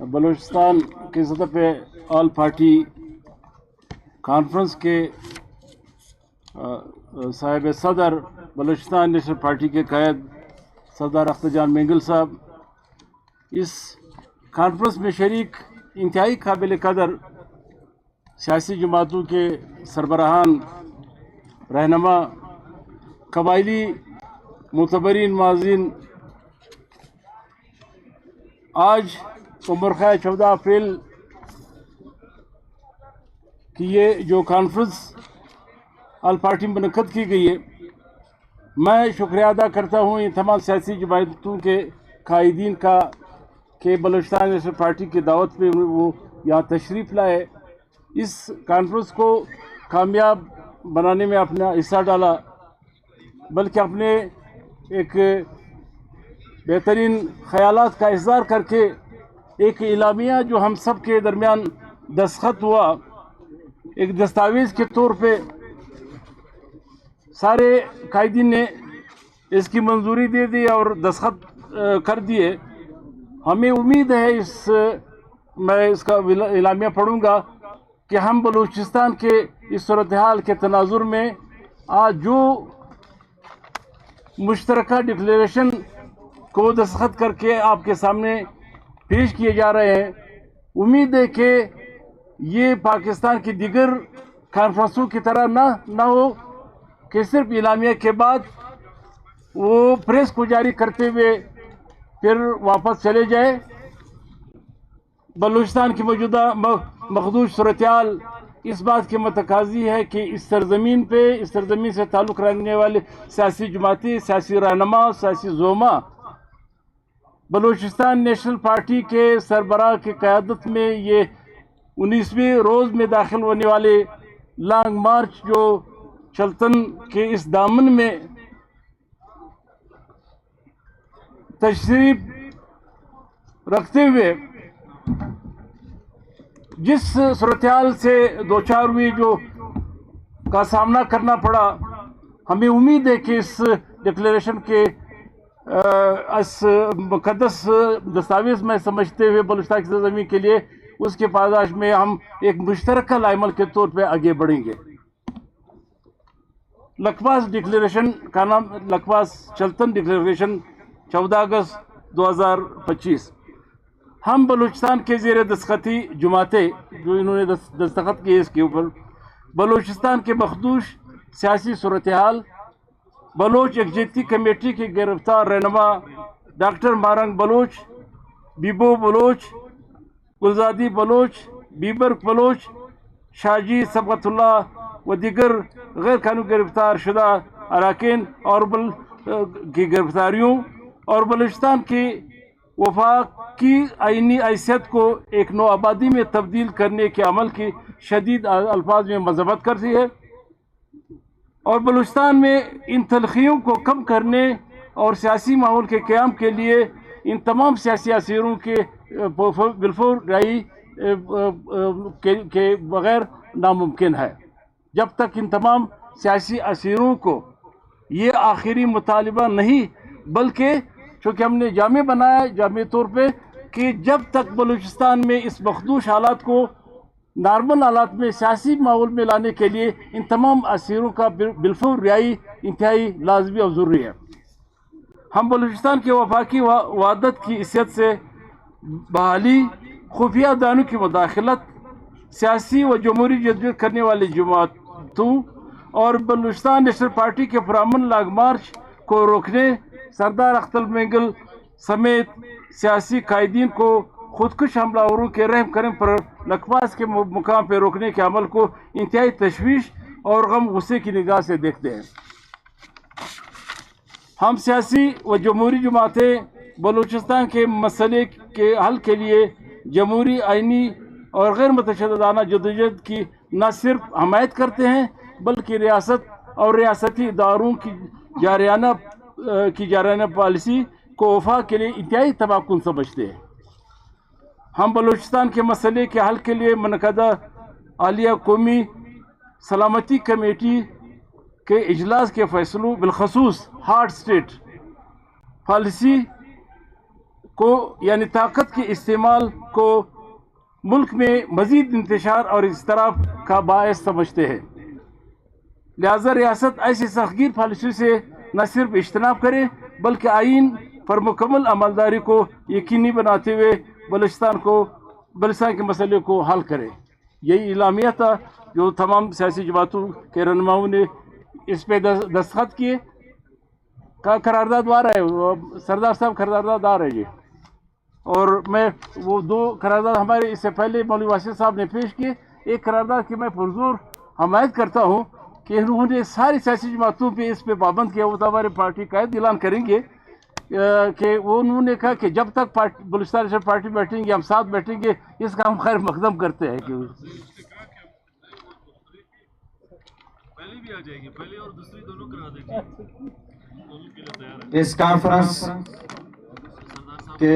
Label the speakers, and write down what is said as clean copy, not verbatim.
Speaker 1: بلوچستان کی سطح پہ آل پارٹی کانفرنس کے صاحب صدر بلوچستان نیشنل پارٹی کے قائد سردار اختر جان مینگل صاحب اس کانفرنس میں شریک انتہائی قابل قدر سیاسی جماعتوں کے سربراہان، رہنما، قبائلی معتبرین، معززین، آج عمرخہ 14 اپریل کی یہ جو کانفرنس آل پارٹی منعقد کی گئی ہے، میں شکریہ ادا کرتا ہوں ان تمام سیاسی جماعتوں کے قائدین کا کہ بلوچستان نیشنل پارٹی کی دعوت پہ وہ یہاں تشریف لائے، اس کانفرنس کو کامیاب بنانے میں اپنا حصہ ڈالا، بلکہ اپنے ایک بہترین خیالات کا اظہار کر کے ایک اعلامیہ جو ہم سب کے درمیان دستخط ہوا، ایک دستاویز کے طور پہ سارے قائدین نے اس کی منظوری دے دی اور دستخط کر دیے۔ ہمیں امید ہے میں اس کا اعلامیہ پڑھوں گا کہ ہم بلوچستان کے اس صورتحال کے تناظر میں آج جو مشترکہ ڈکلیریشن کو دستخط کر کے آپ کے سامنے پیش کیے جا رہے ہیں، امید ہے کہ یہ پاکستان کی دیگر کانفرنسوں کی طرح نہ ہو کہ صرف اعلامیہ کے بعد وہ پریس کو جاری کرتے ہوئے پھر واپس چلے جائے۔ بلوچستان کی موجودہ مخدوش صورتحال اس بات کی متقاضی ہے کہ اس سرزمین سے تعلق رکھنے والے سیاسی جماعتیں، سیاسی رہنما، سیاسی زعما بلوچستان نیشنل پارٹی کے سربراہ کی قیادت میں یہ 19ویں روز میں داخل ہونے والے لانگ مارچ جو چلتن کے اس دامن میں تشریف رکھتے ہوئے جس صورتحال سے دوچار ہوئی، جو کا سامنا کرنا پڑا، ہمیں امید ہے کہ اس ڈکلیریشن کے اس مقدس دستاویز میں سمجھتے ہوئے بلوچستان کی سرزمین کے لیے اس کے پاداش میں ہم ایک مشترکہ عمل کے طور پہ آگے بڑھیں گے۔ لکھواس ڈکلیریشن کا نام لکھواس چلتن ڈکلیریشن 14 اگست 2025۔ ہم بلوچستان کے زیر دستخطی جماعتیں جو انہوں نے دستخط کیے اس کے اوپر، بلوچستان کے مخدوش سیاسی صورتحال، بلوچ یکجہتی کمیٹی کے گرفتار رہنما ڈاکٹر مارنگ بلوچ، بیبو بلوچ، گلزادی بلوچ، بیبرک بلوچ، شاجی صبغت اللہ و دیگر غیر قانونی گرفتار شدہ اراکین اور کی گرفتاریوں اور بلوچستان کی وفاقی آئینی حیثیت کو ایک نو آبادی میں تبدیل کرنے کے عمل کی شدید الفاظ میں مذمت کرتی ہے، اور بلوچستان میں ان تلخیوں کو کم کرنے اور سیاسی ماحول کے قیام کے لیے ان تمام سیاسی اسیروں کے بالفور رہائی کے بغیر ناممکن ہے۔ جب تک ان تمام سیاسی اسیروں کو یہ آخری مطالبہ نہیں، بلکہ چونکہ ہم نے جامع بنایا جامع طور پہ کہ جب تک بلوچستان میں اس مخدوش حالات کو نارمل حالات میں سیاسی ماحول میں لانے کے لیے ان تمام اسیروں کا بالفور رہائی انتہائی لازمی اور ضروری ہے۔ ہم بلوچستان کے وفاقی وحدت کی حیثیت سے بحالی، خفیہ اداروں کی مداخلت، سیاسی و جمہوری جدوجہد کرنے والی جماعتوں اور بلوچستان نیشنل پارٹی کے پرامن لانگ مارچ کو روکنے، سردار اختر مینگل سمیت سیاسی قائدین کو خودکش حملہ آوروں کے رحم کرم پر لکھواس کے مقام پہ روکنے کے عمل کو انتہائی تشویش اور غم غصے کی نگاہ سے دیکھتے ہیں۔ ہم سیاسی و جمہوری جماعتیں بلوچستان کے مسئلے کے حل کے لیے جمہوری، آئینی اور غیر متشددانہ جدوجہد کی نہ صرف حمایت کرتے ہیں بلکہ ریاست اور ریاستی اداروں کی جارحانہ پالیسی کو وفاق کے لیے انتہائی تباہ کن سمجھتے ہیں۔ ہم بلوچستان کے مسئلے کے حل کے لیے منعقدہ عالیہ قومی سلامتی کمیٹی کے اجلاس کے فیصلوں، بالخصوص ہارڈ اسٹیٹ پالیسی کو یعنی طاقت کے استعمال کو ملک میں مزید انتشار اور اضطراب کا باعث سمجھتے ہیں، لہذا ریاست ایسی سختگیر پالیسی سے نہ صرف اجتناب کرے بلکہ آئین پر مکمل عملداری کو یقینی بناتے ہوئے بلوچستان کے مسئلے کو حل کرے۔ یہی اعلامیہ تھا جو تمام سیاسی جماعتوں کے رہنماؤں نے اس پہ دستخط کیے کا قرارداد آ رہا ہے، سردار صاحب قرارداد آ رہے ہیں جی، اور میں وہ 2 قرارداد ہمارے اس سے پہلے مولوی واسع صاحب نے پیش کیے۔ ایک قرارداد کی میں پرزور حمایت کرتا ہوں کہ انہوں نے ساری سیاسی جماعتوں پہ اس پہ پابند کیا، وہ تو ہمارے پارٹی قائد اعلان کریں گے کہ وہ انہوں نے کہا کہ جب تک بلوچستان نیشنل پارٹی بیٹھیں گے ہم ساتھ بیٹھیں گے، اس کا ہم خیر مقدم کرتے ہیں کہ
Speaker 2: پہلی بھی آ جائے گی، پہلی اور دوسری دونوں کرا دیں گے۔
Speaker 3: اس کانفرنس کے